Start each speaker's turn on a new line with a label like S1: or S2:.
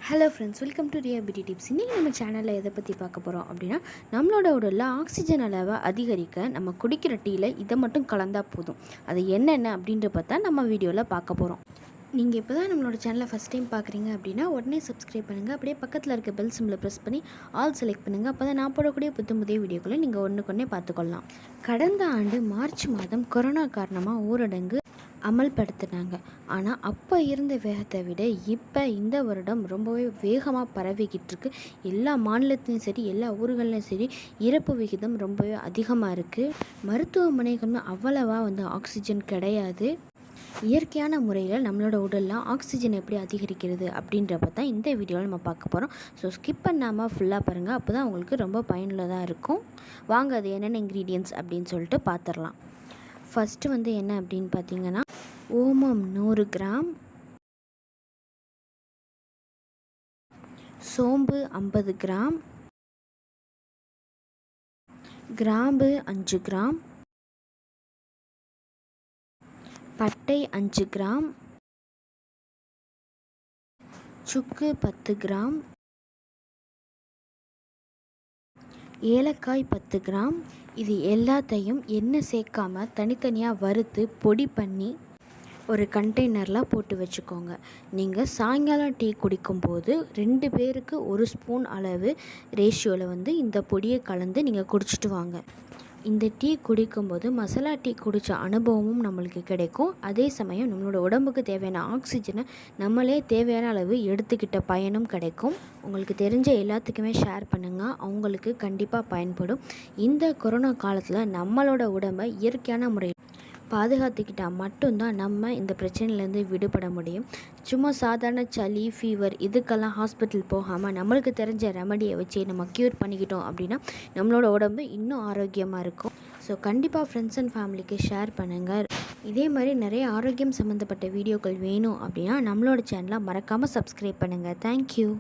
S1: Hello friends, welcome to Riya beauty tips. இன்றைக்கி நம்ம சேனலில் எதை பற்றி பார்க்க போகிறோம் அப்படின்னா, நம்மளோட உடலில் ஆக்சிஜன் அளவை அதிகரிக்க நம்ம குடிக்கிற டீயில் இதை மட்டும் கலந்தால் போதும். அது என்னென்ன அப்படின்ற பார்த்தா நம்ம வீடியோவில் பார்க்க போகிறோம். நீங்கள் இப்போ தான் நம்மளோட சேனலை ஃபஸ்ட் டைம் பார்க்குறீங்க அப்படின்னா உடனே சப்ஸ்கிரைப் பண்ணுங்கள். அப்படியே பக்கத்தில் இருக்க பெல் சிம்பிளை ப்ரெஸ் பண்ணி ஆல் செலக்ட் பண்ணுங்கள். அப்போ தான் நான் போடக்கூடிய புதிய வீடியோக்களை நீங்கள் ஒன்றுக்கொன்னே பார்த்துக்கொள்ளலாம். கடந்த ஆண்டு மார்ச் மாதம் கொரோனா காரணமாக ஊரடங்கு அமல்படுத்தினாங்க. ஆனால் அப்போ இருந்த வேகத்தை விட இப்போ இந்த வருடம் ரொம்பவே வேகமாக பரவிக்கிட்டு இருக்கு. எல்லா மாநிலத்திலையும் சரி, எல்லா ஊர்கள்லையும் சரி இறப்பு விகிதம் ரொம்பவே அதிகமாக இருக்குது. மருத்துவமனைகளும் அவ்வளவா ஆக்சிஜன் கிடையாது. இயற்கையான முறையில் நம்மளோட உடலில் ஆக்சிஜன் எப்படி அதிகரிக்கிறது அப்படின்றப்ப தான் இந்த வீடியோவில் நம்ம பார்க்க போகிறோம். ஸோ ஸ்கிப் பண்ணாமல் ஃபுல்லாக பாருங்கள். அப்போ தான் உங்களுக்கு ரொம்ப பயனுள்ளதாக இருக்கும். வாங்க அது என்னென்ன இன்க்ரீடியன்ட்ஸ் அப்படின்னு சொல்லிட்டு பார்த்துடலாம். ஃபஸ்ட்டு என்ன அப்படின்னு பார்த்தீங்கன்னா, ஓமம் 100 கிராம், சோம்பு 50 கிராம், கிராம்பு 5 கிராம், பட்டை 5 கிராம், சுக்கு 10 கிராம், ஏலக்காய் 10 கிராம். இது எல்லாத்தையும் எண்ணெய் சேர்க்காம தனித்தனியாக வறுத்து பொடி பண்ணி ஒரு கண்டெய்னரில் போட்டு வச்சுக்கோங்க. நீங்கள் சாயங்காலம் டீ குடிக்கும்போது 2 பேருக்கு 1 ஸ்பூன் அளவு ரேஷியோவில் இந்த பொடியை கலந்து நீங்கள் குடிச்சிட்டு வாங்க. இந்த டீ குடிக்கும்போது மசாலா டீ குடித்த அனுபவமும் நம்மளுக்கு கிடைக்கும். அதே சமயம் நம்மளோட உடம்புக்கு தேவையான ஆக்சிஜனை நம்மளே தேவையான அளவு எடுத்துக்கிட்ட பயனும் கிடைக்கும். உங்களுக்கு தெரிஞ்ச எல்லாத்துக்குமே ஷேர் பண்ணுங்கள். அவங்களுக்கு கண்டிப்பாக பயன்படும். இந்த கொரோனா காலத்தில் நம்மளோட உடம்பை இயற்கையான முறையில் பாதுகாத்துக்கிட்டால் மட்டும்தான் நம்ம இந்த பிரச்சனையிலேருந்து விடுபட முடியும். சும்மா சாதாரண சளி, ஃபீவர் இதுக்கெல்லாம் ஹாஸ்பிட்டல் போகாமல் நம்மளுக்கு தெரிஞ்ச ரெமடியை வச்சு நம்ம க்யூர் பண்ணிக்கிட்டோம் அப்படின்னா நம்மளோட உடம்பு இன்னும் ஆரோக்கியமாக இருக்கும். ஸோ கண்டிப்பாக ஃப்ரெண்ட்ஸ் அண்ட் ஃபேமிலிக்கு ஷேர் பண்ணுங்கள். இதே மாதிரி நிறைய ஆரோக்கியம் சம்மந்தப்பட்ட வீடியோக்கள் வேணும் அப்படின்னா நம்மளோட சேனலை மறக்காமல் சப்ஸ்கிரைப் பண்ணுங்கள். தேங்க்யூ.